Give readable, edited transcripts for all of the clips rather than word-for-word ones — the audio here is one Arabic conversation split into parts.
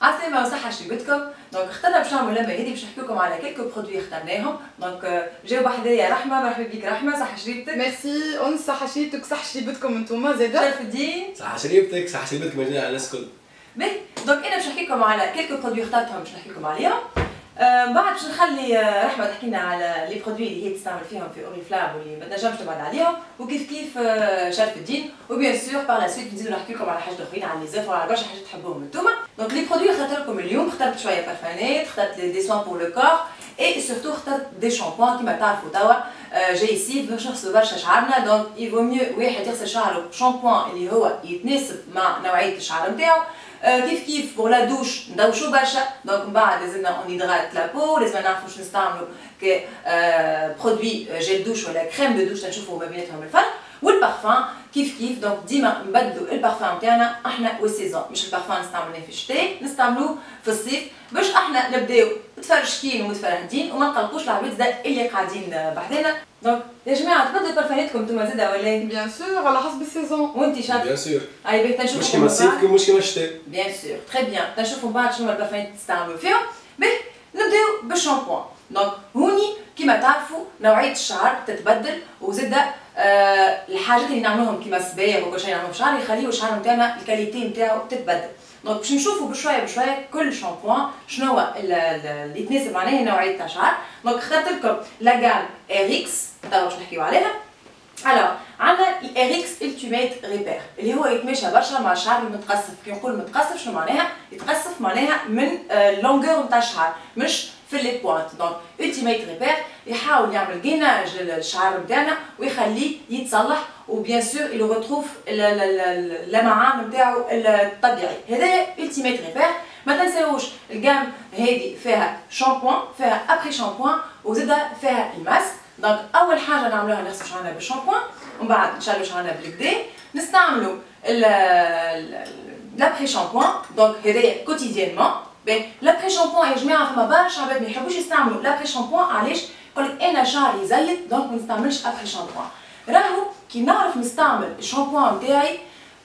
عسلامة وصحة شريبتكم. دونك اخترنا باش نعملوا لما هذه باش نحكي لكم على كيلكو برودوي اخترناهم. دونك جاوب حدايا رحمة، مرحبا بك رحمة، صحة شريبتك. ميرسي أنس، صحة شريبتك صحة شريبتكم انتوما زادا. شرف الدين. صحة شريبتك، صحة شريبتكم جميعا على الناس الكل. باهي، دونك أنا باش نحكي لكم على كيلكو برودوي اخترتهم باش نحكي لكم عليهم. بعد باش نخلي رحمة تحكي لنا على لي برودوي اللي هي تستعمل فيهم في اوريفلام واللي ما تنجمش تبعد عليهم، وكيف كيف شرف الدين، وبيان سور بار لا سويت نزيدو نحكي لكم على حاجات اخرين، على لي زيفر وعلى برشا حاجات تحبوهم انتوما. دونك لي برودوي اخترت لكم اليوم، اخترت شويه بارفانات، اخترت دي سوان بور لو كور، اي سورتو اخترت دي شامبوان كيما تعرفوا توا جاي سيف باش نغسلوا برشا شعرنا. دونك يفو ميو واحد يغسل شعره بشامبوان اللي هو يتناسب مع نوعيه الشعر نتاعو. كيف كيف بور لا دوش ندوشو برشا. دونك من بعد لازمنا اون هيدرات لا بو، لازم نعرفوا واش نستعملوا ك برودوي جيل دوش ولا كريم دو دوش تنشوفوا ما بيناتهم الفرق. والبارفان كيف كيف، دونك ديما نبدلوا البارفان نتاعنا احنا والسيزون، مش البارفان نستعملوه في الشتاء نستعملوه في الصيف باش احنا نبداو متفرشكين ومتفرهدين وما نقلقوش العباد اللي قاعدين بحذانا. دونك يا جماعه تبدلوا بارفاناتكم انتوما زادا ولا؟ بيان سور على حسب السيزون. وانت شاطر؟ بيان سور. اي باهي تنشوفوا مش كيما الصيف مش كيما الشتاء. بيان سور تري بيان. تنشوفوا بعد شنو البارفانات تستعملوا فيهم. باهي نبداو بالشامبوان. دونك هوني كيما تعرفوا نوعيه الشعر تتبدل، وزاده الحاجات اللي نعملوهم كيما الصباغ وكل شيء نعملوه في الشعر يخليو الشعر نتاعنا الكاليتي نتاعو تتبدل. دونك باش نشوفوا بشويه بشويه كل شامبوان شنو هو اللي يتناسب معناه نوعيه تاع الشعر. دونك اخترت لكم لا جام اريكس توا باش نحكيو عليها. الوغ عندنا الاريكس التيميت ريبير اللي هو يتماشى برشا مع الشعر المتقصف. كي نقول متقصف شنو معناها؟ يتقصف معناها من اللونغور نتاع الشعر مش في لي بوانت. دونك التيميت ريبير يحاول يعمل غيناج للشعر نتاعنا ويخليه يتصلح، وبيان سور يلو ريتروف اللمعان نتاعو الطبيعي. هذايا التيميت ريبير. ما تنساوش الجام هذه فيها شامبوان، فيها ابري شامبوان، وزاده فيها الماسك. دونك اول حاجه نعملوها نغسلوا شعرنا بالشامبوان، ومن بعد نشلوا شعرنا بالكدا. نستعملوا لابري شامبوان. دونك هذايا كوتيديانمون. لابري شامبوان يا جماعه فما برشا عباد ما يحبوش يستعملوا لابري شامبوان. علاش؟ يقولك انا شعري يزيد دونك ما نستعملش ابري شامبوان. راهو كي نعرف نستعمل الشامبوان نتاعي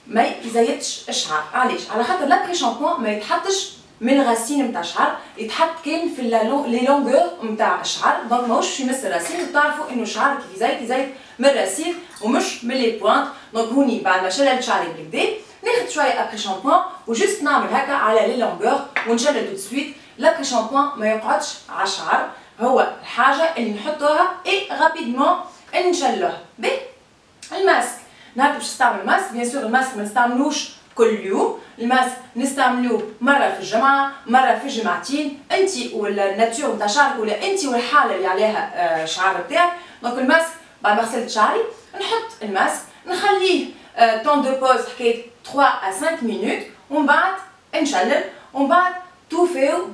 ما يزيدش الشعر. علاش؟ على خاطر لابري شامبوان ما يتحطش من الراسين نتاع الشعر، يتحط كان في لي لونغور نتاع الشعر. دونك ماهوش يمس الراسين، وتعرفوا انه الشعر كيف يزيد من الراسين ومش من لي بوانت. دونك هوني بعد ما شللت شعري بالكدا ناخذ شويه ابري شامبوان وجست نعمل هكا على لي لونغور ونشلل تو سويت. لابري شامبوان ما يقعدش على الشعر، هو الحاجه اللي نحطوها اي رابيدمون نشلوها. باهي الماسك نهار باش نستعمل ماسك، بيان سور الماسك ما نستعملوش كل يوم. الماسك نستعملوه مره في الجمعه، مره في الجمعتين، انت والناتور نتاع شعرك ولا انت والحاله اللي عليها الشعر نتاعك. دونك الماسك بعد ما غسلت شعري نحط الماسك نخليه طون دو بوز حكايه 3 à 5 مينوت، ومن بعد نشلل، ومن بعد توفيو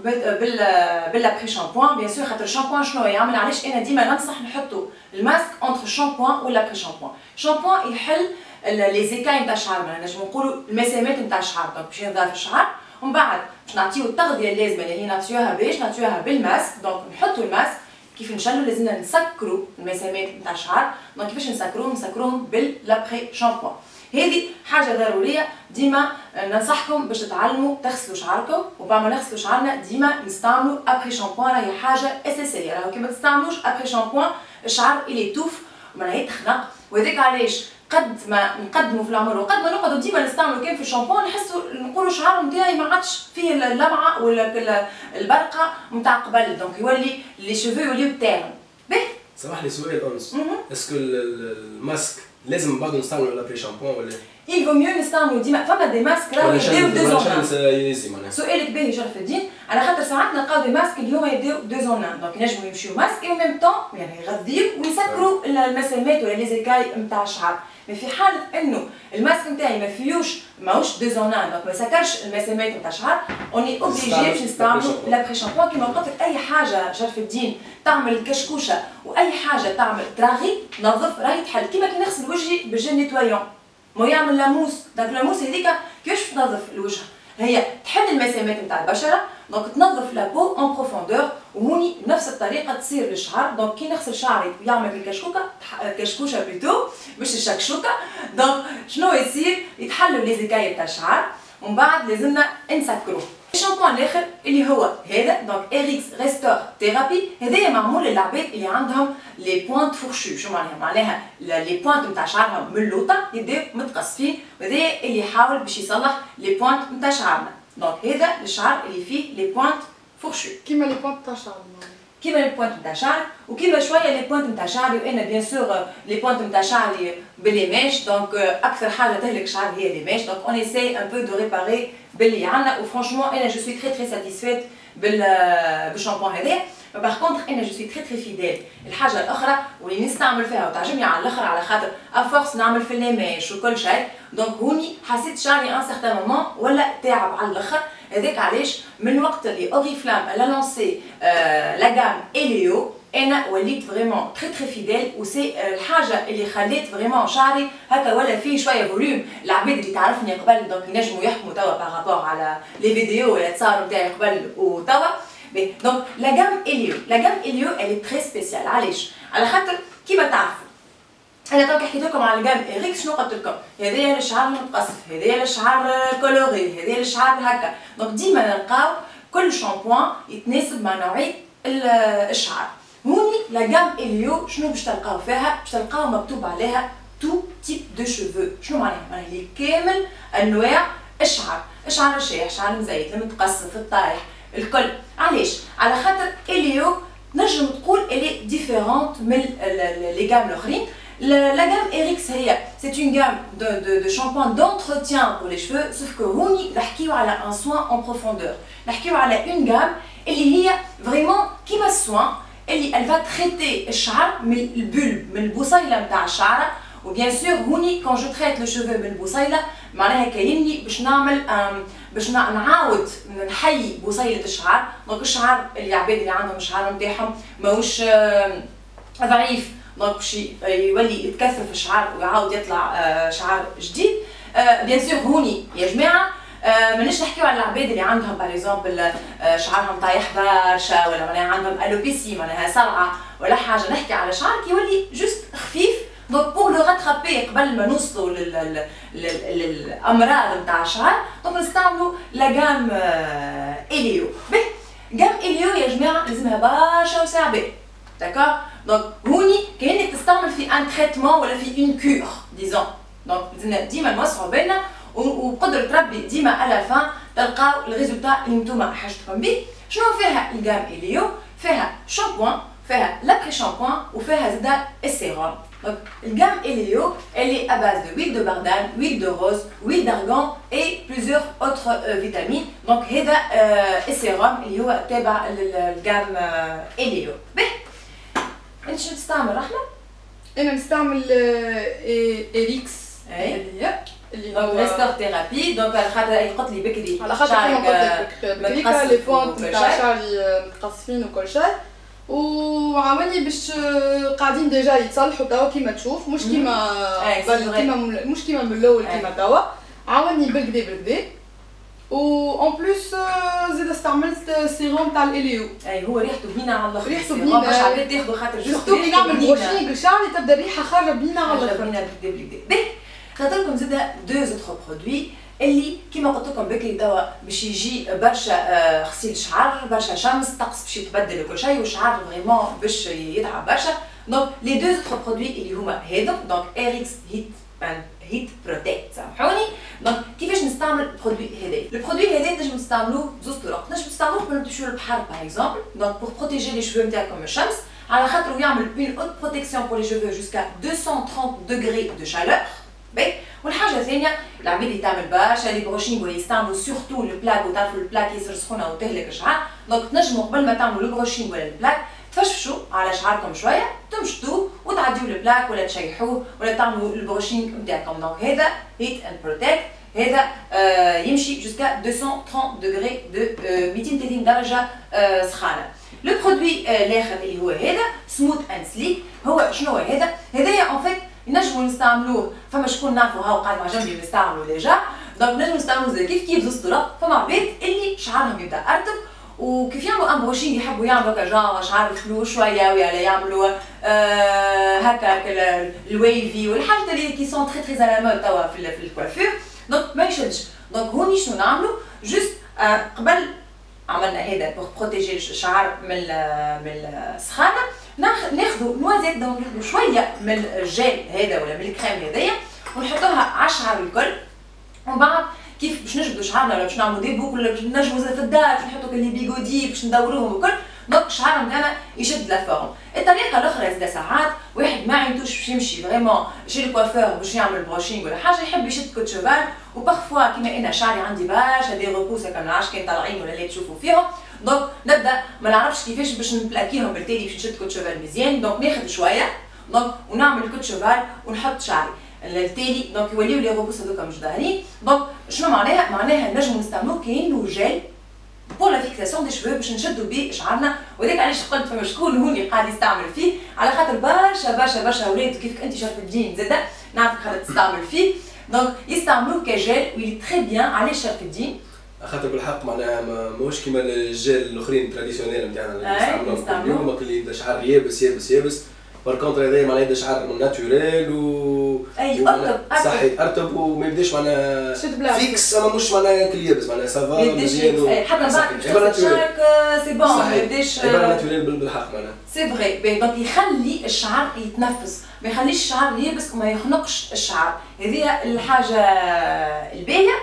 بالابري شامبوان. بيان سور خاطر الشامبوان شنو يعمل؟ علاش انا ديما ننصح نحطوا الماسك اونتر الشامبوان والابري شامبوان. الشامبوان يحل لي زيكاي نتاع الشعر، نجمو نقولوا المسامات نتاع الشعر. دونك باش ينظف الشعر، ومن بعد باش نعطيو التغذيه اللازمه اللي هي نعطيوها باش نعطيوها بالماسك. دونك نحطوا الماسك كيف نشلوا لازمنا نسكروا المسامات نتاع الشعر. دونك كيفاش نسكروهم بالابري شامبوان. هذه حاجه ضروريه ديما ننصحكم باش تتعلموا تغسلوا شعركم، وبعد ما نغسلوا شعرنا ديما نستعملوا ابري شامبوان. راهي حاجه اساسيه، راهو كي ما تستعملوش ابري شامبوان الشعر اللي يتوف ومعناها يتخنق. وهذاك علاش قد ما نقدموا في العمر وقد ما نقعدوا ديما نستعملوا كان في الشامبوان نحسوا نقولوا الشعر نتاعي ما عادش فيه اللمعه ولا البرقه نتاع قبل. دونك يولي لي شوفو يوليو تاعن. باهي سامح لي سؤال انس، اسكو الماسك لازم من بعد نستعملوا لابري شامبوان ولا؟ il vaut mieux نستعملوا ديما. فما دي ماسك راهو يبداو 2 زون. سؤالك باهي شرف الدين، على خاطر ساعات نلقاو دي ماسك اللي هما يبداو 2 زون. دونك ينجموا يمشيو ماسك و ميم طون يعني يغذيو ويسكروا المسامات ولا لي زيكاي نتاع الشعر. مي في حاله انه الماسك نتاعي ما فيهوش ماهوش 2 زون دونك ما سكرش المسامات نتاع الشعر، اوني اوبليجي باش نستعملوا لابري شامبوان. كيما قلت لك اي حاجه شرف الدين تعمل كشكوشه واي حاجه تعمل تراغي نظف راهي تحل. كيما كي نغسل وجهي بالجل نيتوايون مو يعمل لاموس. دونك لاموس هذيك كيفاش تنظف الوجه؟ هي تحل المسامات نتاع البشره. دونك تنظف لابو اون بروفوندور، وهوني بنفس الطريقه تصير للشعر. دونك كي نغسل شعري ويعمل الكشكوكه كشكوشه بلوتو مش الشكشوكه. دونك شنو يصير؟ يتحلوا لي زيكاي تاع الشعر، ومن بعد لازمنا نسكروه. الشامبوان الاخر اللي هو هذا دونك اريكس ريستور ثيرابي. هذايا معمول للعباد اللي عندهم لي بوينت فورشو. شو معناها لي بوينت نتاع شعرهم من اللوطه يبداو متقصفين، وهذايا اللي يحاول باش يصلح لي بوينت نتاع شعرنا. دونك هذا الشعر اللي فيه لي بوينت فورشو كيما لي بوينت تاع شعر، كيما لي بوينت نتاع شعر وكيما شويه لي بوينت نتاع شعري. وانا بيان سور لي بوينت نتاع شعري باللي ماش، دونك اكثر حاجه تهلك شعري هي لي ماش. دونك اون ايساي ان بو دو ريباري باللي عندنا. وفرانشمون انا جو سوي تري تري ساتيسفيت بالشامبوان هذايا. باغ كونتر انا جو سوي تري تري فيديل. الحاجه الاخرى واللي نستعمل فيها وتعجبني على الاخر على خاطر افورس نعمل في لي ماش وكل شيء، دونك هوني حسيت شعري ان سيغتان مومون ولا تاعب على الاخر. هذاك علاش من وقت اللي اوريفلام الا لونسي لا جام اليو انا وليت فريمون تري تري فيديل. وسي الحاجه اللي خليت فريمون شعري هكا ولا فيه شويه فوليوم. العباد اللي تعرفني قبل دونك ينجموا يحكموا توا بارابور على لي فيديو ولا تصاور نتاعي قبل وتوا. دونك لا جام اليو، لا جام اليو الي تري سبيسيال. علاش؟ على خاطر كيما تعرفوا انا توك حكيت لكم على الجام اريكس. شنو قلت لكم؟ هذايا للشعر المتقصف، هذايا للشعر كولوري، هذايا للشعر هكا. دونك ديما نلقاو كل شامبوان يتناسب مع نوعيه الشعر. هوني لا جام اليو شنو باش تلقاو فيها؟ باش تلقاو مكتوب عليها تو تيب دو شوفو. شنو معناها؟ معناها لي كامل انواع الشعر، الشعر الشايح، الشعر المزيت، المتقصف، الطايح، الكل. علاش؟ على خاطر اليو نجم تقول الي ديفيرونت من لي جام الاخرين. La gamme Erix c'est une gamme de shampoing d'entretien pour les cheveux, sauf que هوني نحكيو على un soin en profondeur. نحكيو على une gamme اللي هي vraiment كيما السوان اللي elle va traiter الشعر من البلب، من البصيله نتاع الشعره. وبيان سور هوني كون جو تريت لو شوفو من البصيله معناها كاينني باش نعمل باش نعاود نحيي بصيله الشعر. دونك الشعر اللي عباد اللي عندهم الشعر نتاعهم ماهوش ضعيف دونك باش يولي يتكثف الشعر ويعاود يطلع شعر جديد. بيان سور هوني يا جماعه مانيش نحكيو على العباد اللي عندهم باغ اكزومبل شعرهم طايح برشا ولا معناها عندهم الوبيسي معناها صلعه ولا حاجه. نحكي على شعر كي يولي جوست خفيف. دونك بور لو راترابي قبل ما نوصلوا للامراض نتاع الشعر دونك نستعملوا لا جام اليو. باهي جام اليو يا جماعه لازمها برشا وصعبه داكور. دونك هوني كانك تستعمل في ان تريتمون ولا في اون كور ديزون. دونك لازمنا ديما نوسعوا بالنا وبقدرة ربي ديما على فان تلقاو الريزولتا اللي نتوما حاجتكم بيه. شنو فيها الجام اليو؟ فيها شامبوان، فيها لابري شامبوان، وفيها زادا السيروم. دونك الجام اليو اللي اباز دو ويل دو باردان، ويل دو روز، ويل دارغون اي بليزيور اوتر فيتامين. دونك هذا السيروم اللي هو تابع للجام اليو. باهي انت شنو تستعمل رحمه؟ انا نستعمل اريكس اللي هو ريستور ثيرابي. دونك على خاطر قلت لي بكري على خاطر كيما قلت لك بكري لي بوينت نتاع شعري متقصفين وكل شيء، وعاوني باش قاعدين ديجا يتصلحوا توا كيما تشوف، مش كيما مش كيما من الاول كيما توا. عاوني بالكدا بالكدا. و اون بلوس زيد استعملت سيروم تاع الاليو. اي هو ريحته بنينه على الاخر. ريحته بنينه باش عباد تاخذوا خاطر جوستو كي نعمل بروشينغ لشعري تبدا الريحه خارجه بنينه على الاخر. بنينه بالكدا. باهي خاطر لكم زاده دو زوتر برودوي اللي كيما قلت لكم بكري توا باش يجي برشا غسيل شعر، برشا شمس، الطقس باش يتبدل وكل شيء والشعر فريمون باش يتعب برشا. دونك لي دو زوتر برودوي اللي هما هذوك دونك اريكس هيت بروتيكت سامحوني. دونك كيفاش نستعمل البرودوي هذايا؟ البرودوي هذايا تنجم تستعملوه بزوز طرق. تنجم تستعملوه قبل ما تمشيو للبحر باغ اكزومبل دونك بور بروتيجي لي شوفو نتاعكم من الشمس على خاطر يعمل اون اوت بروتيكسيون بور لي شوفو جوسكا 230 دوغري دو شالور. باهي والحاجه الثانيه العباد اللي تعمل برشا لي بروشينغ ولا يستعملوا سورتو البلاك وتعرفوا البلاك ياسر سخونه وتهلك الشعر. دونك تنجموا قبل ما تعملوا البروشينغ ولا البلاك تفشفشوا على شعركم شويه تمشطوه وتعديو البلاك ولا تشيحوه ولا تعملوا البروشينغ نتاعكم. دونك هذا هيت اند بروتيكت. هذا يمشي جوسكا 230 دوغري دو 230 درجه سخانه. لو برودوي الاخر اللي هو هذا سموث اند سليك. هو شنو هو هذا؟ هذايا اون فيت نجموا نستعملوه. فما شكون نعرفوا هاو قاعد مع جنبي نستعملوا ديجا. دونك نجموا نستعملوه زي كيف زوز طرق. فما عباد اللي شعرهم يبدا ارتب وكيف يعملوا ان بروشينغ يحبوا يعملوا هكا جون شعر فلو شويه ولا يعملوا هكا الويفي والحاجات اللي كي سون تري تري على مود توا في الكوافير. دونك ما يشدش. دونك هوني شنو نعملوا؟ جوست قبل عملنا هذا بور بروتيجي الشعر من السخانه، ناخذوا نوازيت، دونك ناخذوا شويه من الجيل هذا ولا من الكريم هذايا ونحطوها على الشعر الكل. ومن بعد كيف باش نجبدوا شعرنا ولا باش نعملوا دي بوكل ولا باش نجموا في الدار باش نحطوا كل بيغودي باش ندوروهم وكل، دونك الشعر نتاعنا يشد لا فورم. الطريقه الاخرى زاده ساعات واحد ما عندوش باش يمشي فريمون شي الكوافور باش يعمل بروشينغ ولا حاجه، يحب يشد كوت شوفال، وبارفوا كيما انا شعري عندي برشا دي روبوس هكا ما نعرفش كان طالعين ولا لا تشوفوا فيهم، دونك نبدا ما نعرفش كيفاش باش نبلاكيهم بالتالي باش نشد كوت شوفال مزيان، دونك ناخذ شويه دونك ونعمل كوت شوفال ونحط شعري التالي، دونك يوليو لي روبوس هذوكا مش ظاهرين. دونك شنو معناها؟ معناها نجمو نستعملو كاينو جيل بور لا فيكساسيون دي شفو باش نشدو بيه شعرنا، وهذاك علاش قلت فما شكون هوني قاعد يستعمل فيه، على خاطر برشا ولاد كيفك انت شرف الدين زاده نعرفك خاطر تستعمل فيه، دونك يستعملوه كجيل ويلي تري بيان. علاش شرف الدين؟ خاطر بالحق معناها ماهوش كيما الجيل الاخرين تراديسيونيل نتاعنا اللي نستعملوهم اليوم، اللي يبدا شعر يابس باركونتر هذايا معناها يبدا شعر ناتوريل صحي ارطب وما يبداش معناها فيكس، اما مش معناها كل يابس معناها سافا مزيان حتى من بعد باش شعرك سي بون ما يبداش ناتوريل بالحق معناها سي فغي. دونك يخلي الشعر يتنفس، ما يخليش الشعر يابس وما يخنقش الشعر، هذه الحاجه الباهيه.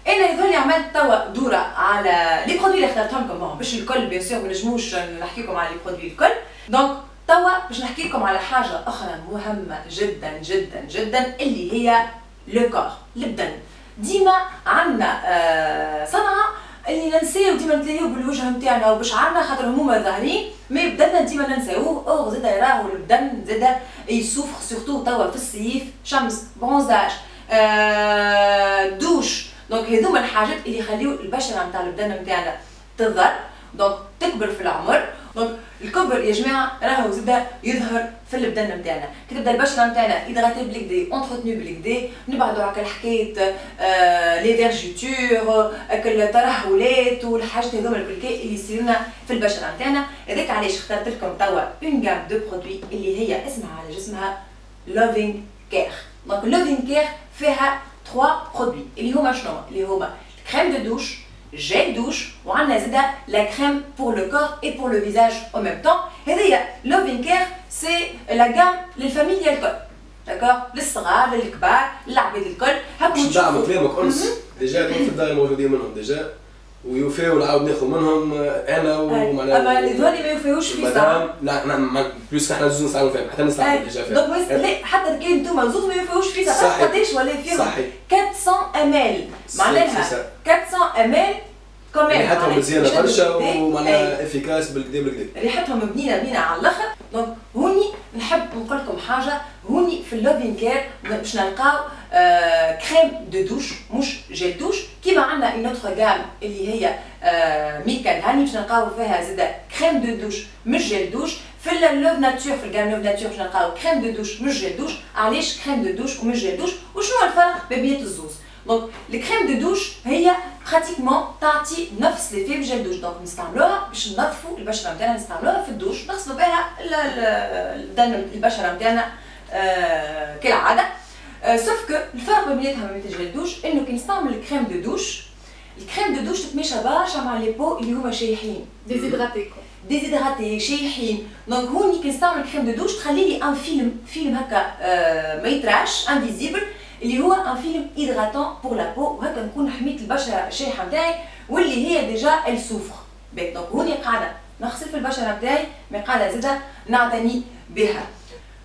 انا يظهر لي عملت توا دوره على لي برودوي اللي اخترتهم لكم باش الكل بيان سور ما نجموش نحكي لكم على لي برودوي الكل، دونك توا باش نحكي لكم على حاجه اخرى مهمه جدا جدا جدا اللي هي لو كور، البدن. ديما عندنا صنعه اللي ننساو ديما نتلاقيو بالوجه نتاعنا وبشعرنا خاطر هما ظاهرين، مي بدنا ديما ننساوه. اور زادا راهو البدن زادا يسوفر سورتو توا في الصيف، شمس، برونزاج، دوش، دونك هذوما الحاجات اللي يخليو البشره نتاع البدن نتاعنا تظهر، دونك تكبر في العمر. دونك الكبر يا جماعه راهو زادا يظهر في البدن نتاعنا، كي تبدا البشره نتاعنا ايدغاتي بالكدا اونتروتني بالكدا، نبعدوا على الحكايه لي فيرجيتور الترهلات والحاجات هذوما الكل اللي يصيروا لنا في البشره نتاعنا. هذاك علاش اخترت لكم توا اون غام دو برودوي اللي هي اسمها على جسمها لوفينغ كير. دونك لوفينغ كير فيها 3 برودوي اللي هما شنو؟ اللي هما كريم دو دوش، جيل دوش، وعندنا زادا لا كريم بور لو كور اي بور لو فيزاج او ميم طون. هذيا لوفين كير سي لا غام للفاميليا الكل، داكور، للصغار للكبار للعباد الكل. هاكم باش ندعموا كلامك انس ديجا في الدار موجودين منهم ديجا ويوفيو نعاود ناخذ منهم انا ومعناها اما اللي ذولي ما يوفيوش في ساعه، لا بلوس احنا زوج نستعملوا فيهم حتى نستعملوا ديجا فيهم، دونك لا حتى كاين انتوما زوج ما يوفيوش في ساعه قداش ولا فيهم 400 مل، معناها 400 مل كمان ريحتهم مزيانه برشا ومعناها افيكاس بالكدا ريحتهم بنينه على الاخر. دونك هوني نحب نقول لكم حاجه، هوني في اللوفين كير باش نلقاو كريم دو دوش مش جيل دوش، كيما عندنا اون اوتر غام اللي هي ميلك اند هاني باش نلقاو فيها زاده كريم دو دوش مش جيل دوش. في اللوف ناتور في الغام لوف ناتور باش نلقاو كريم دو دوش مش جيل دوش. علاش كريم دو دوش ومش جيل دوش؟ وشنو الفرق ما بين الزوز؟ دونك الكريم دو دوش هي براتيكمون تعطي نفس لي في جيل دوش، دونك نستعملوها باش ننظفوا البشره نتاعنا، نستعملوها في الدوش نغسلوا بها البشره نتاعنا كالعاده. سوف كو الفرق بيناتها وبين جيل دوش انه كي نستعمل الكريم دو دوش، الكريم دو دوش تتماشى برشا مع لي بو اللي هما شايحين ديزيدراتي شايحين. دونك هوني كي نستعمل الكريم دو دوش تخلي لي ان فيلم هكا ما يتراش انفيزيبل اللي هو ان فيلم هيدراتون بور لا بو، وهكا نكون حميت البشره الشايحه نتاعي واللي هي ديجا السوفر. دونك هوني قاعده نغسل في البشره نتاعي مي قاعده زاده نعتني بها.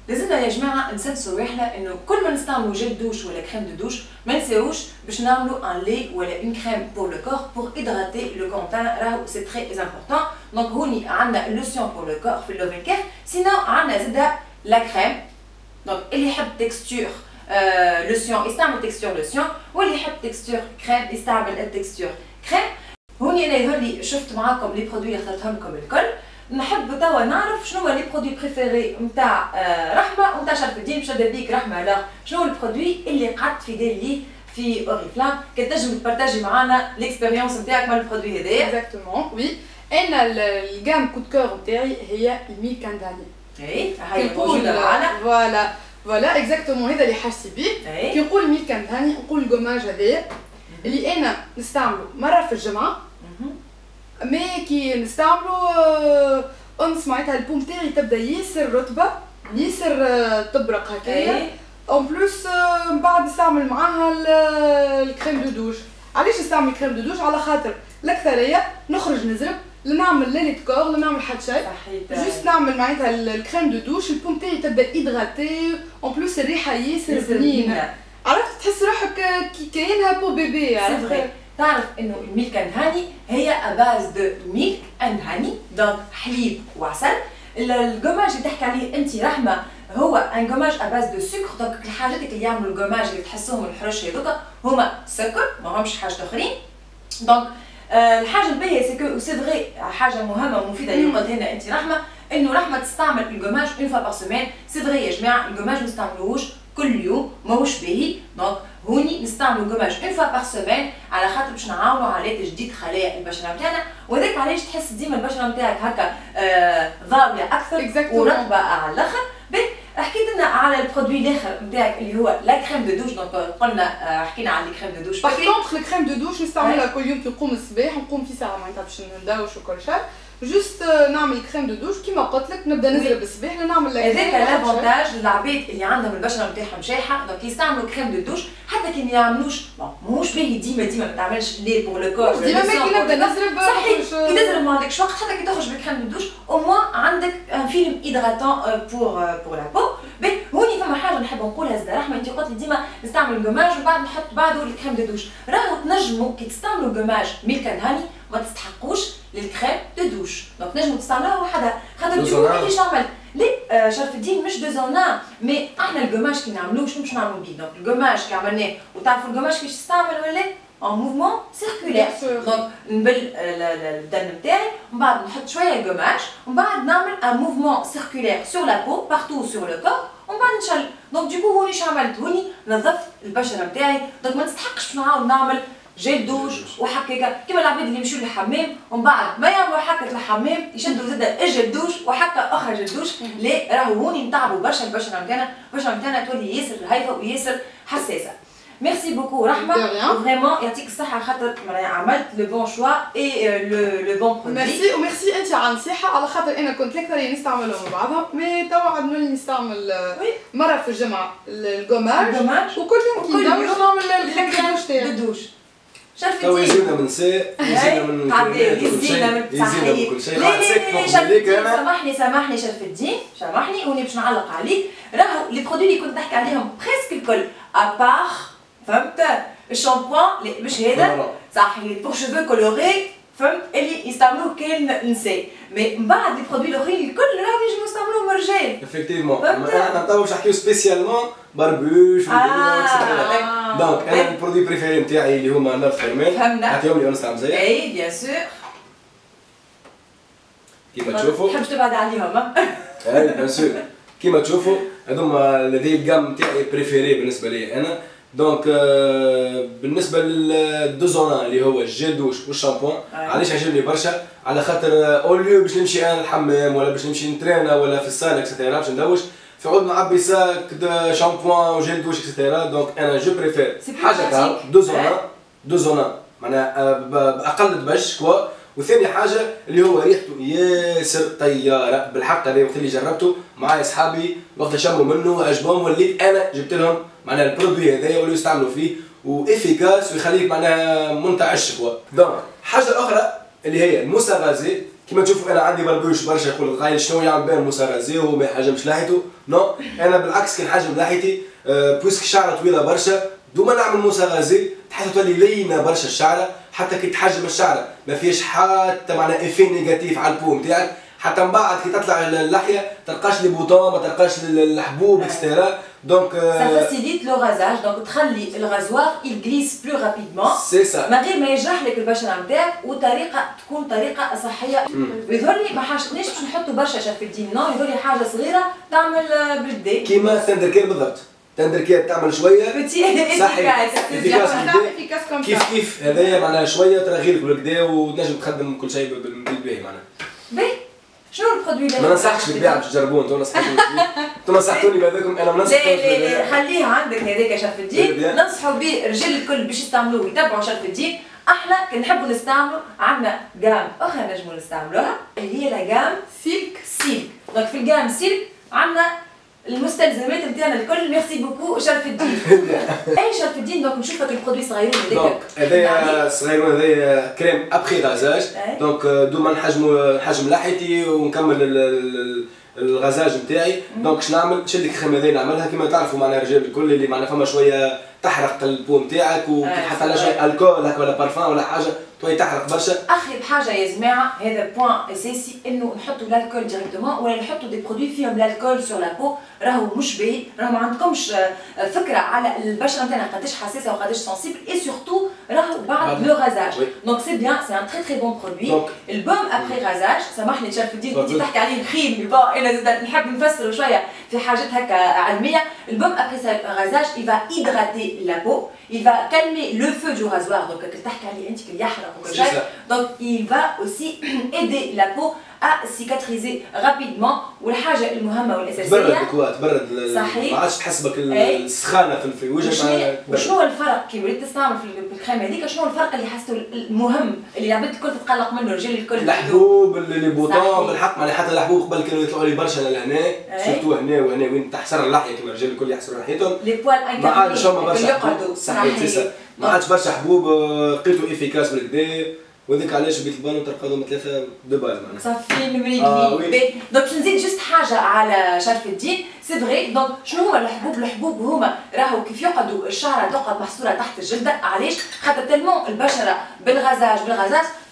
لازمنا يا جماعه نسلسوا روحنا انه كل ما نستعملوا جيل دوش ولا كريم دو دوش ما نساوش باش نعملوا ان لي ولا اون كريم بور لو كور بور هيدراتي لو كور تاعنا، راهو سي تري امبورطون. دونك هوني عندنا لوسيون بور لو كور في اللوفين كير، سينو عندنا زاده لا كريم. دونك اللي يحب تكستور لوسيون يستعمل تكستور لوسيون، واللي يحب تكستور كريم يستعمل التكستور كريم. هوني انا يظهر لي شفت معاكم لي برودوي اللي اخترتهم لكم الكل. نحب توا نعرف شنو هو لي برودوي بريفيري نتاع رحمه ونتاع شرف الدين. باش نبدا بيك رحمه، لا شنو هو البرودوي اللي قعدت في دير لي في اوريفلام كي تنجم تبارطاجي معنا ليكسبيريونس نتاعك مع البرودوي هذايا؟ اكزاكتومون وي. انا الجام كود كور نتاعي هي الميلك اند هاني. اي هاي موجوده معنا. فوالا اكزاكتومون هذا اللي حاسي بيه. كي نقول ميلك اند هاني نقول الكوماج هذايا اللي انا نستعمله مره في الجمعه مي كي نستعملو انس معناتها البوم تاعي تبدا ياسر رطبه ياسر تبرق هكايا اون بلوس من بعد نستعمل معاها الكريم دو دوش. علاش نستعمل كريم دو دوش؟ على خاطر الاكثريه نخرج نزرب لا نعمل لا ليتكور لا نعمل حتى شيء جوست نعمل معناتها الكريم دو دوش البوم تاعي تبدا ايدغاتي اون بلوس الريحه ياسر بنينه عرفت تحس روحك كي كاينها بو بيبي عرفت. تعرف انه الميلك اند هاني هي اباز دو ميلك اند هاني دونك حليب وعسل. الجوماج اللي تحكي عليه انت رحمه هو ان جوماج اباز دو سكر دونك الحاجات اللي يعملوا الجوماج اللي تحسوهم الحرش هذوك هما سكر ماهمش حاجه اخرين. دونك الحاجه الباهيه سي كو سي فغي حاجه مهمه ومفيده اللي قلتها لنا انت رحمه انه رحمه تستعمل الجوماج اون فوا بار سيمين. سي فغي يا جماعه الجوماج ما نستعملوهوش كل يوم ماهوش باهي. دونك هوني نستعملوا جوماج اون فوا بار سيمين على خاطر باش نعاونوا على تجديد خلايا البشره نتاعنا وهذاك علاش تحس ديما البشره نتاعك هكا ضاويه اكثر ورطبه على الاخر. حكيت لنا على البرودوي الاخر نتاعك اللي هو لا كريم دو دوش. دونك قلنا حكينا على الكريم دو دوش. باغ كونطخ الكريم دو دوش نستعملها كل يوم كي نقوم الصباح نقوم في ساعه معناتها باش نداوش وكل شيء جوست نعمل كريم دو دوش كيما قلت لك نبدا نزرب الصباح نعمل هذاك لافونتاج للعباد اللي عندهم البشره نتاعهم شايحه دونك يستعملوا كريم دو دوش حتى كي ما يعملوش ماهوش باهي ديما ما تعملش لي بور لو كور ديما كي نبدا نزرب صحيح كي تزرب ما عندكش وقت حتى كي تخرج بالكريم دو دوش او موان عندك ان فيلم ايدغاتون بور لا بو. هوني فما حاجه نحب نقولها زاد رحمه انت قلت لي ديما نستعمل الجوماج ومن بعد نحط بعده الكريم دو دوش. راهو تنجموا كي تستعملوا الجوماج ميلك اند هاني ما تستحقوش للكريم دو دوش. دونك تنجموا تستعملوها وحدها خاطر تقولوا كيفاش عملت لي شرف الدين مش دو زونان مي احنا الجوماج كي نعملوه شنو باش نعملوا بيه. دونك الجوماج كي عملناه وتعرفوا الجوماج كيفاش يستعمل ولا en mouvement circulaire. Donc نبل الدم نتاعي ومن بعد نحط شويه جوماج ومن بعد نعمل ان موفمون سيركولير سور لا بو بارتو سور لو كور ومن بعد نشل. دونك ديكو هوني اش عملت هوني نظفت البشره نتاعي. دونك ما نستحقش نعاود نعمل جيل دوش وحكاكا كيما العباد اللي يمشيو للحمام ومن بعد ما يعملوا حكه الحمام يشدوا زاده الجل دوش وحكه اخرى جل دوش. لا راهو هوني نتعبوا برشا البشره نتاعنا البشره نتاعنا تولي ياسر هايفه وياسر حساسه. ميرسي بوكو رحمه فريمون يعطيك الصحه خاطر عملت لو بون شوا اي لو بون برودوي. ميرسي وميرسي انت على النصيحه على خاطر انا كنت الاكثر نستعملهم مع بعضهم مي توا عاد نولي نستعمل مره في الجمعه الجوماج وكل يوم كي ندوش نعمل الكريم تاعي دوش. شرف تو يزيدنا من نساء يزيدنا من كل شيء سامحني شرف الدين سامحني وني باش نعلق عليك. راهو لي برودوي اللي كنت نحكي عليهم بريسك الكل ابار فهمت الشامبوان اللي مش هذا صح بور شوفو كولوري فهمت اللي يستعملوه كان النساء مي من بعد لي برودوي الاخرين الكل راهم ينجموا يستعملوهم الرجال افكتيفمون. انا تو باش نحكيو سبيسيالمون بربوش وديما دونك انا البرودوي بريفيري نتاعي اللي هما نورث فيرمين عطيهم لي ونستعمل زيك اي بيان سور كيما تشوفوا تحبش تبعد عليهم اي بيان سور كيما تشوفوا هذوما هذه الجام نتاعي بريفيري بالنسبه لي انا. دونك بالنسبه للدوزونا اللي هو الجيل دوش والشامبوان علاش عجبني برشا على خاطر اوليو باش نمشي انا الحمام ولا باش نمشي نترينا ولا في الصاله اكسترا باش ندوش في عود نعبي ساك شامبوان وجيل دوش اكسترا. دونك انا جو بريفير حاجه كا دوزونا معناها باقل دبش كوا. وثاني حاجه اللي هو ريحته ياسر طياره بالحق. هذا وقت اللي جربته مع اصحابي وقت شموا منه وعجبهم وليت انا جبت لهم معناها البرودوي هذايا ولاو يستعملوا فيه وافيكاس ويخليك معناها منتعش كوا. دونك حاجه اخرى اللي هي الموسى غازي كيما تشوفوا انا عندي بربوش برشا يقول قايل شنو يعمل بها الموسى غازي وهو ما يحجمش لاحيته. نو انا بالعكس كي نحجم لاحيتي بويسك شعره طويله برشا دوما نعمل موسى غازي تحس تولي لينه برشا الشعره حتى كي تحجم الشعره ما فيهاش حتى معناها افي نيجاتيف على البو نتاعك. حتى من بعد كي تطلع اللحيه تلقاش لي بوطون ما تلقاش الحبوب اكسترا. دونك ça facilite le rasage donc تخلي الغازوار il glisse plus rapidement سي سا من غير ما يجرح لك البشره نتاعك وطريقه تكون طريقه صحيه. ويظهر لي ما حاجتناش باش نحطوا برشا شرف الدين نو يظهر لي حاجه صغيره تعمل بالبدا كيما تندركير بالضبط. تندركير تعمل شويه صحيح كيف هذايا معناها شويه ترى غيرك بالكدا وتنجم تخدم كل شيء بالباهي معناها. باهي شنو البرودوي اللي ما ننصحش البيع باش تجربوه انتم نصحتوني انتم نصحتوني بهذاكم انا ما ننصحش. لا خليها عندك هذاك شرف الدين، ننصحوا به الرجال الكل باش يستعملوه ويتبعوا شرف الدين. احنا كي نحبوا نستعملوا عندنا جام اخرى نجموا نستعملوها اللي هي لا جام سيلك. دونك في الجام سيلك عندنا المستلزمات نتاعنا الكل. ميرسي بوكو شرف الدين. اي شرف الدين. دونك نشوف لك البرودوي صغيرون هذاك. هذايا صغيرون هذايا كريم ابخي غازاج. دونك دوما نحجم لحيتي ونكمل الغازاج نتاعي. دونك شنو نعمل؟ نشد الكريم هذايا نعملها كيما تعرفوا معنا الرجال الكل اللي معنا فما شويه تحرق البو نتاعك وتحط على شويه الكول هكا ولا بارفان ولا حاجه توي تحرق برشا. اخر حاجه يا جماعه هذا بوان اساسي انه نحطوا الكول ديريكتومون ولا نحطوا دي برودوي فيهم الكول سور لا بو. راهو مش باهي، راهو ما عندكمش فكره على البشره نتاعنا قداش حساسه وقداش سنسيبل اي سورتو راهو بعد لو غازاج. دونك سي بيان سي ان تري بون برودوي. البوم ابخي غازاج سامحني شرف الدين كنت تحكي عليه الخيل بون انا نحب نفسر شويه في حاجات هكا علميه. البوم ابخي غازاج il va hydrater la peau, il va calmer le feu du rasoir donc كي تحكي عليه انت كي يحرق وكل شيء. donc il va aussi aider la peau à cicatriser rapidement. والحاجه المهمه والاساسيه تبرد صحيح. ما عادش تحس بك السخانه في وجهك. وشنو الفرق كي وليت تستعمل في الكريم هذيك؟ شنو الفرق اللي حسيته المهم اللي العباد الكل تتقلق منه الرجال الكل؟ الحبوب اللي بوطون بالحق معناها حتى الحبوب قبل كانوا يطلعوا لي برشا لهنا سورتو هنا وهنا وين تحسر اللحيه كما الرجال الكل يحسروا لحيتهم. لي بوال انكابلي ما عادش هما برشا حبوب صحيح. ما عادش برشا حبوب لقيتو افيكاس بالكدا وهذاك علاش بيت البانو تلقاهم ثلاثه دو بال معناها صافيين مريقلين. دونك باش نزيد جست حاجه على شرف الدين سي فغي. دونك شنو هما الحبوب؟ الحبوب هما راهو كيف يقعدوا الشعره تقعد محصوره تحت الجلده. علاش؟ خاطر تلمون البشره بالغازاج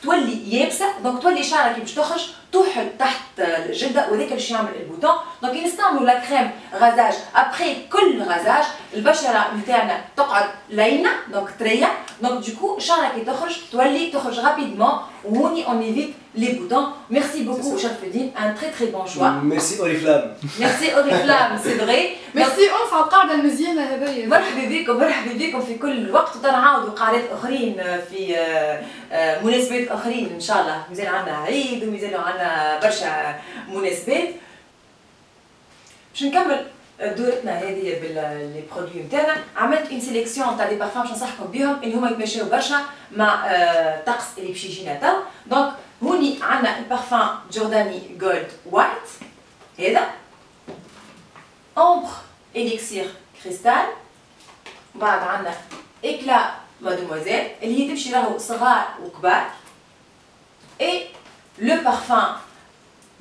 تولي يابسه. دونك تولي شعرك كي باش تخرج توحل تحت الجلده وهذاك باش يعمل البوتون. دونك كي نستعملوا لا كريم غازاج ابخي كل غازاج البشره نتاعنا تقعد لينه دونك طريه. دونك دوكو شعرك كي تخرج رابيدمون وهوني اون ايفيت لي بوتون. ميرسي بوكو شرف الدين ان تري بون شوا. ميرسي اوريفلام. ميرسي اوريفلام سي فغي. ميرسي اونس على القاعده المزيانه هذيا. مرحبا بكم في كل وقت وتنعاودوا قاعدات اخرين في مناسبات اخرين ان شاء الله. مازال عندنا عيد ومازال عندنا برشا مناسبات. باش نكمل دورتنا هذه باللي برودوي نتاعنا. عملت اون سيليكسيون تاع دي بارفان باش ننصحكم بهم اللي هما يتماشاو برشا مع الطقس اللي باش يجينا تو. دونك هوني عندنا البارفان جورداني جولد وايت هذا امبر اليكسير كريستال. بعد عندنا اكلا مادموزيل اللي هي تمشي راهو صغار وكبار. اي لو بارفان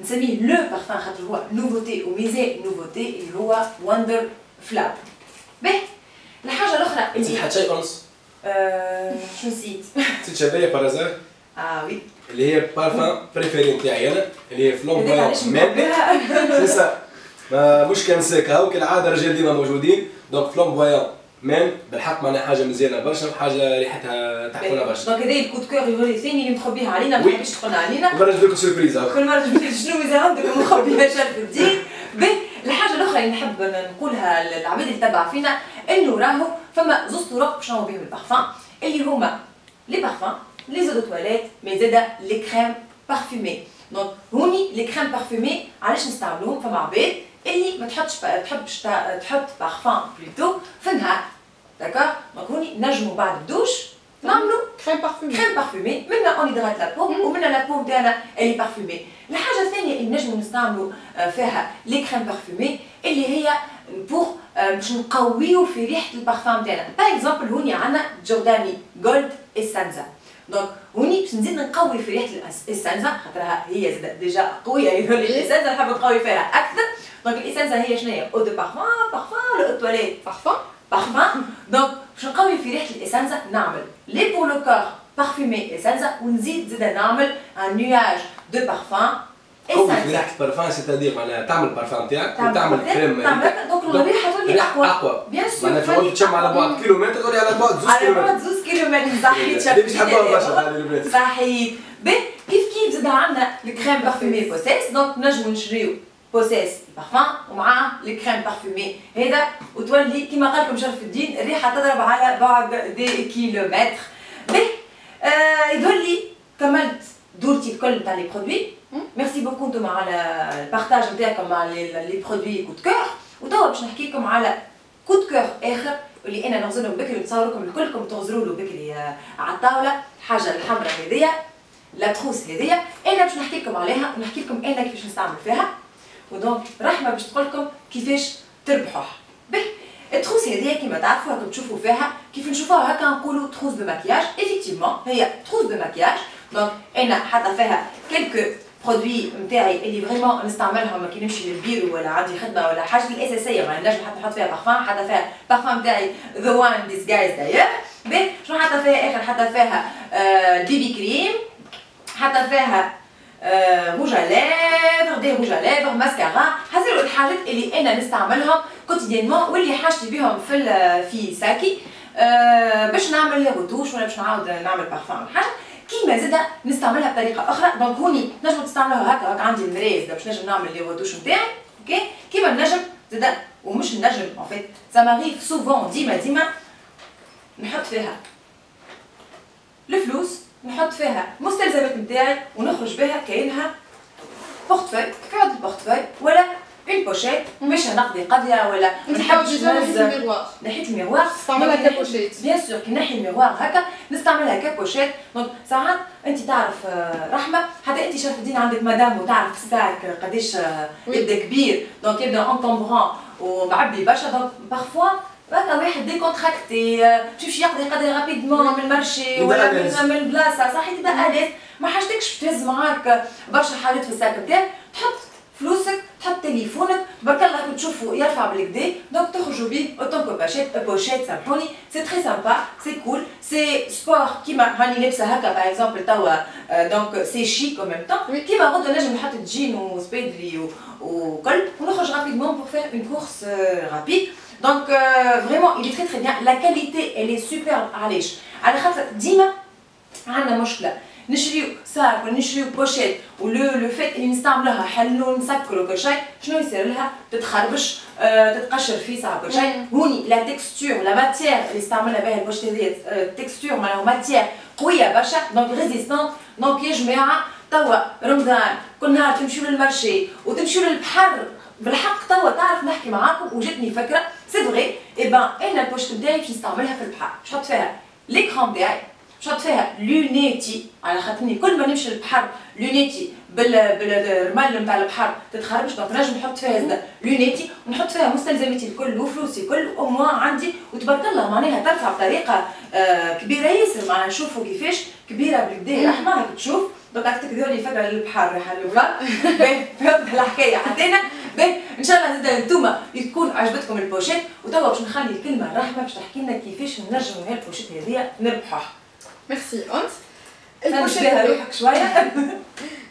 نسميه لو بارفان خاطر هو نوفوتي وميزان نوفوتي اللي هو وندر فلاور. باهي الحاجه الاخرى اللي نسيت حتى شيء اونس. شو نسيت؟ نسيت شبايه بارازار. وي اللي هي بارفان بريفيري نتاعي انا اللي هي فلومبويون مان. سي سا مش كنساك هاو كالعاده الرجال ديما موجودين. دونك فلومبويون مان بالحق معناها حاجه مزيانه برشا وحاجه ريحتها تحفونه برشا. دونك هذا الكود كور يوري الثاني اللي مخبيها علينا ما تحبش تقولنا علينا. كل مره نجيب لكم سوربريز كل مره نجيب لك شنو مازال عندك مخبيها شرف الدين. باهي الحاجه الاخرى اللي نحب نقولها للعباد اللي تتبع فينا انه راهو فما زوز طرق باش نعملوا بهم البارفان اللي هما لي بارفان لي زو دو تواليت مي زاده لي كريم بارفومي. دونك هوني لي كريم بارفومي علاش نستعملوهم؟ فما عباد اللي ما تحبش تحط بارفان بلوتو في النهار داكور. دونك هوني نجموا بعد الدوش نعملوا كريم بارفومي منا اون هيدرات لا بو ومنا لا بو نتاعنا اللي بارفومي. الحاجه الثانيه اللي نجموا نستعملوا فيها لي كريم بارفومي اللي هي بور باش نقويو في ريحه البارفان نتاعنا. باغ اكزومبل هوني عندنا جورداني جولد اسانزا. دونك هوني باش نزيد نقوي في ريحه الاسانزا خاطرها هي زاد ديجا قويه الاسانزا نحب نقوي فيها اكثر. دونك الاسانزا هي شنو هي؟ او دو بارفان لو تواليت بارفان. دونك باش نقوي في ريحه الاسانزا نعمل لي بور لو كور بارفومي اسانزا ونزيد زاد نعمل ان نياج دو بارفان قوي في ريحه البارفان سيتادير معناها تعمل البارفان تاعك وتعمل كريم. دونك الريحه تولي اقوى بيان سور. معناها تقعد تشم على بعد كيلومتر تقعدي على بعد 2 كيلومتر. على بعد 2 كيلومتر صحيت شافي. باش نحبوها برشا هذه البنات. صحيت. باهي كيف زاد عندنا الكريم بارفومي بوسيس. دونك نجمو نشريو بوسيس البارفان ومعاه الكريم بارفومي هذا وتولي كيما قال لكم شرف الدين الريحه تضرب على بعد دي كيلومتر. باهي يظهر لي كملت دورتي الكل تاع لي برودوي. ميرسي بوكو انتوما على البارتاج نتاعكم مع لي برودوي كود كور. وتوا باش نحكي لكم على كود كور اخر اللي انا نغزلهم بكري وتصوركم الكلكم تغزروا له بكري على الطاوله. الحاجه الحمراء هذيا لا تروس هذيا انا باش نحكي لكم عليها ونحكي لكم انا كيفاش نستعمل فيها. ودونك رحمه باش تقول لكم كيفاش تربحوها. باهي التروس هذيا كيما تعرفوا راكم تشوفوا فيها كيف نشوفوها هكا نقولوا تروس دو ماكياج. ايفيكتيفمون هي تروس دو ماكياج. دونك انا حاطه فيها كلكو برودوي نتاعي اللي فريمون نستعملهم كي نمشي للبيرو ولا عندي خدمه ولا حاجه الاساسيه ما نجم حتى نحط فيها بارفان. حاطه فيها بارفان نتاعي ذا وان ديسغايز داير. باهي شنو حاطه فيها اخر؟ حاطه فيها بيبي كريم، حاطه فيها روج ليفر، دي روج ليفر، ماسكارا. هذول الحاجات اللي انا نستعملهم كوتيديانمون واللي حاجتي بهم في ساكي باش نعمل لي روتوش ولا باش نعاود نعمل بارفان ولا حاجه. كيما زاده نستعملها بطريقه اخرى. دونك هوني نجم تستعملوها هكا عندي المرايه باش نجم نعمل لي روتوش نتاعي. اوكي كيما نجم زاده ومش نجم ان فيت سا ماريف سوفون ديما نحط فيها الفلوس، نحط فيها مستلزمات نتاعي ونخرج بها كاينها بورتفوي في عند البورتفوي ولا اون بوشيت باش نقضي قضيه ولا نحبش نهز نحيت الميروار نستعملها كبوشيت. بيان سور كي نحي الميروار هكا نستعملها كبوشيت. دونك ساعات انت تعرف رحمه حتى انت شرف الدين عندك مدام وتعرف الساك قداش يبدا كبير دونك يبدا انكومبرون ومعبي برشا. دونك بارفوا هكا واحد ديكونتراكتي تمشي يقضي قضيه رابيدمون من المارشي ولا من البلاصه صحيح تبدا اليز ما حاجتكش تهز معاك برشا حاجات في الساك نتاعك. تحط فلوسك، تحط تليفونك، برك الله تشوفوا يرفع بالكدا دونك تخرجوا بيه اوتون كو بوشيت. سامحوني سي تري سامبا سي كول سي سبور كيما هاني لابسه هكا باغ اكزومبل توا دونك سي شيك او ميم طون كيما غدا نجم نحط جين وسبيدلي وكل ونخرج رابيدمون بور فير اون كورس رابيد. دونك فريمون il est très très bien. La qualité elle est superbe. علاش؟ على خاطر ديما عندنا مشكله نشريو ساك ولا نشريو بوشيت ولو فات اللي نستعملوها حلو نسكروا كل شيء شنو يصير لها؟ تتخربش تتقشر في ساعه كل شيء. هوني لا تكستور لا ماتيير اللي استعملنا بها البوشيت هذيا تكستور معناها ماتيير قويه برشا دونك ريزيستونت. دونك يا جماعه توا رمضان كل نهار تمشيو للمارشي وتمشيو للبحر. بالحق توا تعرف نحكي معاكم وجاتني فكره سي فغي. اي بان انا البوشيت نتاعي باش نستعملها في البحر باش نحط فيها ليكران نتاعي باش نحط فيها لونيتي على خاطرني كل ما نمشي للبحر لونيتي بالرمل نتاع البحر تتخربش. دونك نجم نحط فيها زاده لونيتي ونحط فيها مستلزماتي الكل وفلوسي الكل او موان عندي وتبارك الله معناها ترفع بطريقه كبيره ياسر. معناها نشوفوا كيفاش كبيره بالكدا رحمه راك تشوف. دونك راك تكذبوا لي فكره للبحر رايحه للبحر. باهي فهمت الحكايه حطينا. باهي ان شاء الله زاده انتوما تكون عجبتكم البوشيت. وتوا باش نخلي الكلمه الرحمه باش تحكي لنا كيفاش نجموا هاي البوشيت هذيا نربحوها. ميرسي أنت. البوشيت روحك شويه.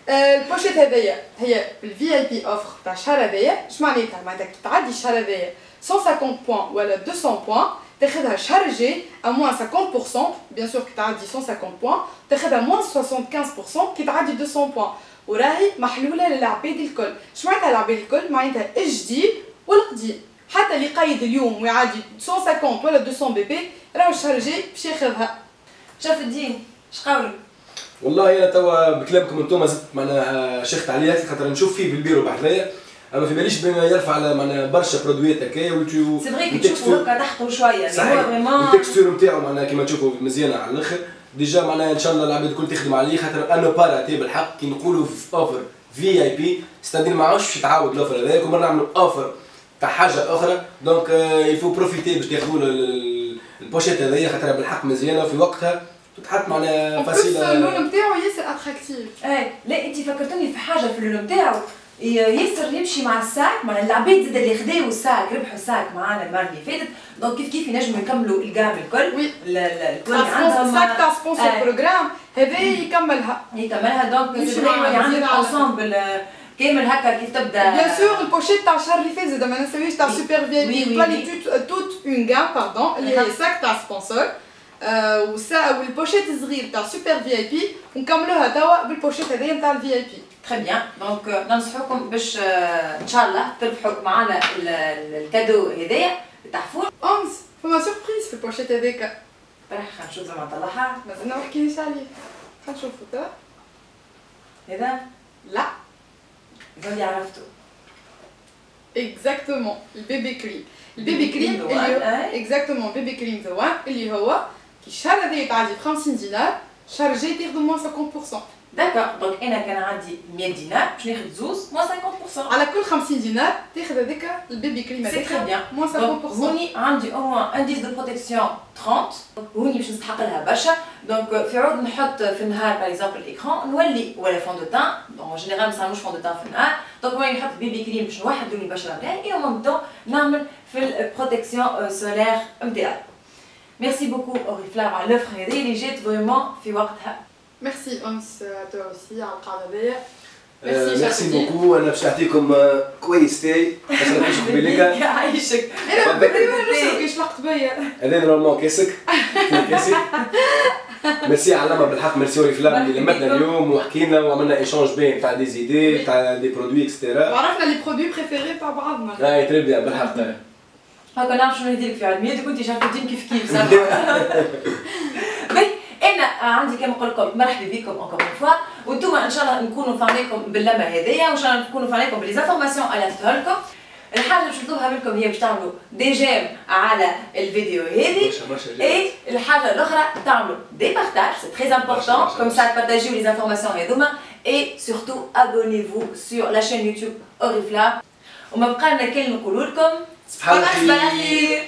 البوشيت هذيا هي بالفي اي بي اوفر تاع الشهر هذايا. اش معناتها؟ معناتها كي تعدي الشهر هذايا 150 بوان ولا 200 بوان تاخذها الشهر الجاي ا موان 50%. بيان سور كي تعدي 150 بوان تاخذها موان 75% كي تعدي 200 بوان. وراهي محلوله للعباد الكل. اش معناتها العباد الكل؟ معناتها الجديد والقديم. حتى اللي قايد اليوم ويعدي 150 ولا 200 بي بي راهو الشهر الجاي باش ياخذها. شرف الدين اش قولك؟ والله انا توا بكلامكم انتم زدت معناها شيخت عليا خاطر نشوف فيه بالبيرو بحذايا اما في باليش بين يرفع على معناها برشا برودويات هكايا ولتو سي فري كي تشوفوا هكا تحته شويه صحيح. هو فريمون التكستور نتاعو معناها كيما تشوفوا مزيانه على الاخر. ديجا معناها ان شاء الله العباد الكل تخدم عليه خاطر انو باراتي بالحق كي نقولوا في اوفر في اي بي ستادير ما عادش باش يتعاود الاوفر هذاك ومره نعملوا اوفر تاع حاجه اخرى. دونك يفو بروفيتي باش تاخذوا البوشيت هذيا خاطر بالحق مزيانه في وقتها تتحط معناها فاسيله. اللون نتاعو ياسر اتراكتيف. لا انت فكرتني في حاجه في اللون نتاعو ياسر يمشي مع الساك. معناها العباد زاد اللي خداو الساك ربحوا الساك معانا المره اللي فاتت. دونك كيف ينجموا يكملوا الجام الكل. الكل عندهم الساك تاع سبونسور بروجرام هذا يكملها. دونك سي فري عندك انسامبل كامل هكا كيف تبدا. بيان سور البوشيت تاع الشهر اللي فات زاد ما ننساوش تاع سوبر في اي بي كواليتي توت اون جام باردون اللي هي ساك تاع سبونسور والبوشيت الصغير تاع سوبر في اي بي ونكملوها توا بالبوشيت هذايا نتاع الفي اي بي. تري بيان. دونك ننصحوكم باش ان شاء الله تربحوا معنا الكادو هذايا تحفون. أنس فما سوربريز في البوشيت هذاك. راح نشوف زعما نطلعها مازلنا ما حكيناش عليه. نشوفو توا. هذا؟ لا. اللي عرفته. اكزاكتومون البيبي كريم. البيبي كريم اللي اكزاكتومون بيبي كريم ذا وان اللي هو كي الشهر هذا يتعدي ب 50 دينار، الشهر الجاي تاخذوا موان 50%. داكور، دونك انا كان عندي 100 دينار باش ناخذ زوز موان 50%. على كل 50 دينار تاخذ هذاك البيبي كريم هذاك. سي تري بيان. موان 50%. هوني عندي او موان انديس دو بروتيكسيون 30، هوني باش نستحق لها برشا. دونك في عوض نحط في النهار باغ اكزومبل الاكران نولي ولا فون دو تان، دونك ان جينيرال ما نستعملوش فون دو تان في النهار، دونك نولي نحط بيبي كريم باش نوحدوا لي البشره نتاعي اي او ميم طون نعمل في البروتيكسيون سولير نتاعي. ميرسي بوكو اوريفلام على لوفر هذه اللي جات فريمون في وقتها. ميرسي أنس توا أوسي على القعدة هذيا. ميرسي بوكو. انا باش نعطيكم كويس تاي باش نعيش قبيلك. يعيشك. انا بدي كيش لقط بيا. هذا نورمالمون كاسك. كاسك. ميرسي علامة بالحق، ميرسي اوريفلام اللي لمتنا اليوم وحكينا وعملنا ايشانج بين تاع دي زيدي تاع دي برودوي اكسترا. وعرفنا لي برودوي بريفيري تاع بعضنا. اي تري بيان بالحق. هاكا نعرف شنو نديرلك في عيد ميلادك وانت شايفه الدين كيف كيف صح. انا عندي كما نقول لكم مرحبا بكم اونكور اون فوا، وانتم ان شاء الله نكونوا فاهمينكم باللمه هذيا، وان شاء الله نكونوا فاهمينكم بلي زانفورماسيون اللي عطيتها لكم. الحاجه اللي باش نطلبها منكم هي باش تعملوا دي جيم على الفيديو هذه، اي الحاجه الاخرى تعملوا دي بارتاج، سي تري امبورطون كوم سا تبارطاجيو لي زانفورماسيون هذوما، اي سورتو ابونيفو سور لا شين يوتيوب اوريفلام. وما بقى لنا كلمه نقولوا لكم، صباح الخير.